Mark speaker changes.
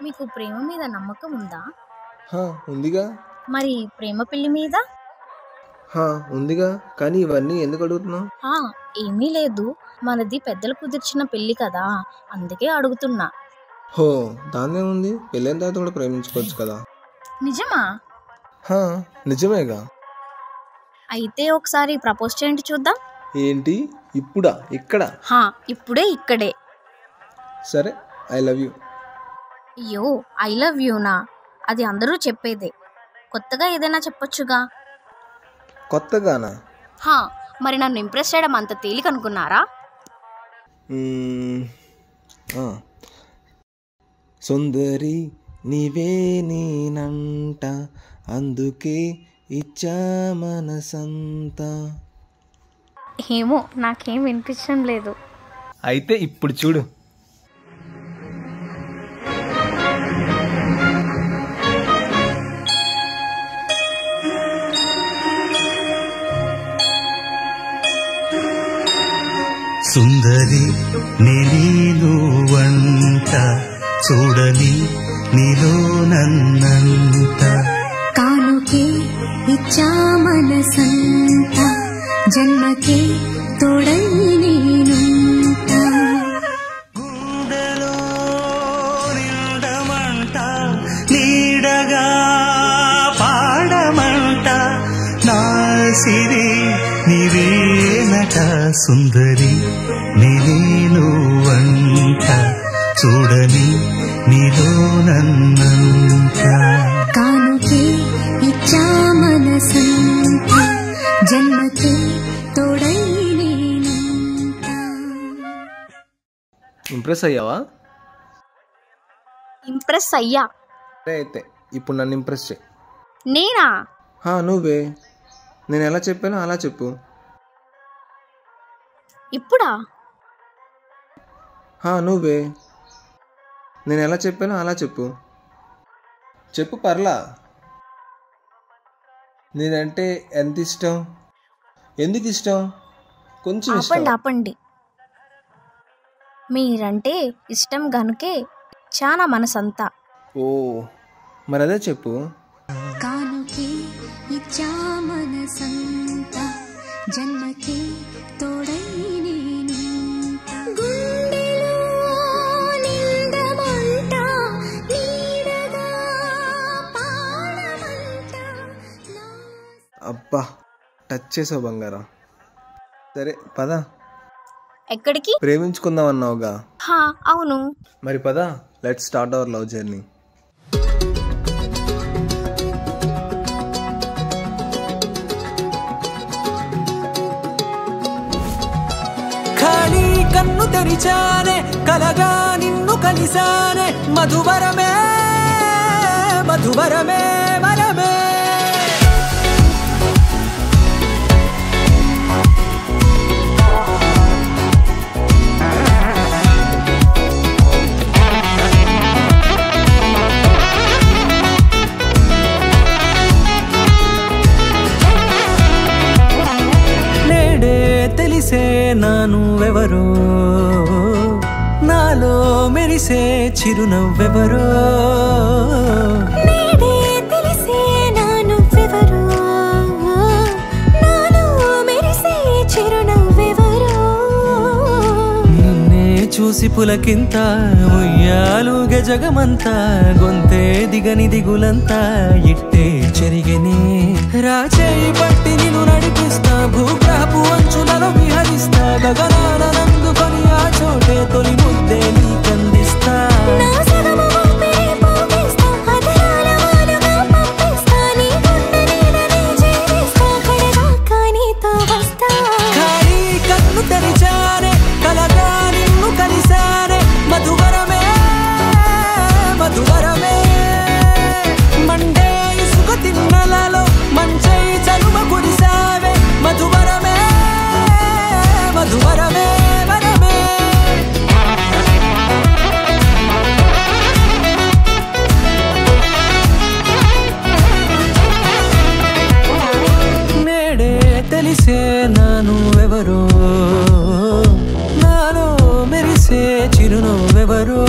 Speaker 1: మీకు ప్రేమ మీద నమ్మకం ఉందా?
Speaker 2: ఉందిగా.
Speaker 1: మరి ప్రేమ పెళ్లి మీద?
Speaker 2: ఉందిగా. కానీ ఇవన్నీ ఎందుకు అడుగుతున్నావు?
Speaker 1: ఏమీ లేదు, మనది పెద్దలు కుదిర్చిన పెళ్లి కదా, అందుకే అడుగుతున్నా.
Speaker 2: దాన్నే ఉంది, పెళ్ళైన తర్వాత కూడా ప్రేమించుకోవచ్చు కదా.
Speaker 1: నిజమా?
Speaker 2: నిజమేగా.
Speaker 1: అయితే ఒకసారి ప్రపోజ్ చేయండి చూద్దాం.
Speaker 2: ఏంటి ఇప్పుడా? ఇక్కడ?
Speaker 1: ఇప్పుడే ఇక్కడే.
Speaker 2: సరే, ఐ లవ్ యూ.
Speaker 1: అయ్యో, ఐ లవ్ యూనా? అది అందరూ చెప్పేదే, కొత్తగా ఏదైనా చెప్పొచ్చుగా.
Speaker 2: కొత్తగానా?
Speaker 1: మరి నన్ను ఇంప్రెస్ చేయడం అంత తేలిక అనుకున్నారా?
Speaker 2: సుందరి నీవే నేనంట, అందుకే ఇచ్చా మనసంతా.
Speaker 1: ఏమో, నాకేం వినిపించడం లేదు.
Speaker 2: అయితే ఇప్పుడు చూడు.
Speaker 3: సుందరి నేను వంట, చూడని నీలో నన్నంత,
Speaker 4: కానుకే ఇచ్చా మనసంత, జన్మకే తోడై నేనుంట.
Speaker 3: గుండెలో నిండమంట, నీడగా పాడమంట, నా సిరి నీవేనట. సుందరి నేను వంట, చూడని నీలో నన్నంత,
Speaker 4: కానుకే ఇచ్చా మనసంత, జన్మకే తోడై నేనుంట.
Speaker 2: ఇంప్రెస్ అయ్యావా?
Speaker 1: ఇంప్రెస్ అయ్యా.
Speaker 2: అయితే ఇప్పుడు నన్ను ఇంప్రెస్ చేయి.
Speaker 1: నేనా?
Speaker 2: నువ్వే. నేను ఎలా చెప్పానో అలా చెప్పు.
Speaker 1: ఇప్పుడా?
Speaker 2: నువ్వే. నేను ఎలా చెప్పానో అలా చెప్పు. చెప్పు, పర్లా. నేనంటే ఎంత ఇష్టం? ఎందుకు ఇష్టం? కొంచెం
Speaker 1: ఆపండి. మీరంటే ఇష్టం గనుకే చాలా మనసంతా.
Speaker 2: మరి అదే చెప్పు.
Speaker 4: కానుకే ఇచ్చా మనసంత, జన్మకే తోడై నేనుంట. గుండెలో నిండమంట, నీడగా పాడమంట.
Speaker 2: అబ్బా, టచ్ చేసావు బంగారం. సరే పద.
Speaker 1: ఎక్కడికి?
Speaker 2: ప్రేమించుకుందాం అన్నావుగా.
Speaker 1: అవును.
Speaker 2: మరి పద, let's start our love journey.
Speaker 5: ఖాళీ కన్ను తెరిచానే, కలగా నిన్ను కలిసానే, మధువరమే మధువరమే వరమే. తెలిసే నానువెవరో, నాలో మెరిసే చిరునవ్వెవరో.
Speaker 4: నేడే తెలిసే నానువెవరో, నాలో మెరిసే చిరునవ్వెవరో.
Speaker 5: నిన్నే చూసి పులకింత ఉయ్యాలుగే జగమంతా, గొంతే దిగని దిగులంతా ఇట్టే చెరిగనే. రాచేయి పట్టి నిన్ను నడిపిస్తా, భూగ్రహపు అంచులలో విహరిస్తా, గగనాన నందుకొని ఆ చోటే తొలి ముద్దే నీకందిస్తా.
Speaker 4: నా సగము ఊపిరి పోగిస్తా, అదరాల వానగా పంపిస్తా, నీ గుండె నీడనే చేరిస్తా, కడదాకా నీతో వస్తా.
Speaker 5: ఖాళీ కన్ను తెరిచానే, కలగా నిన్ను కలిసానే, మధువరమే మధువరమే. మండే ఇసుక తిన్నలలో మంచై చలువ కురిసావే, మధువరమే మధువరమే వరమే. నేడే తెలిసే నానువెవరో, నాలో మెరిసే చిరునవ్వెవరో.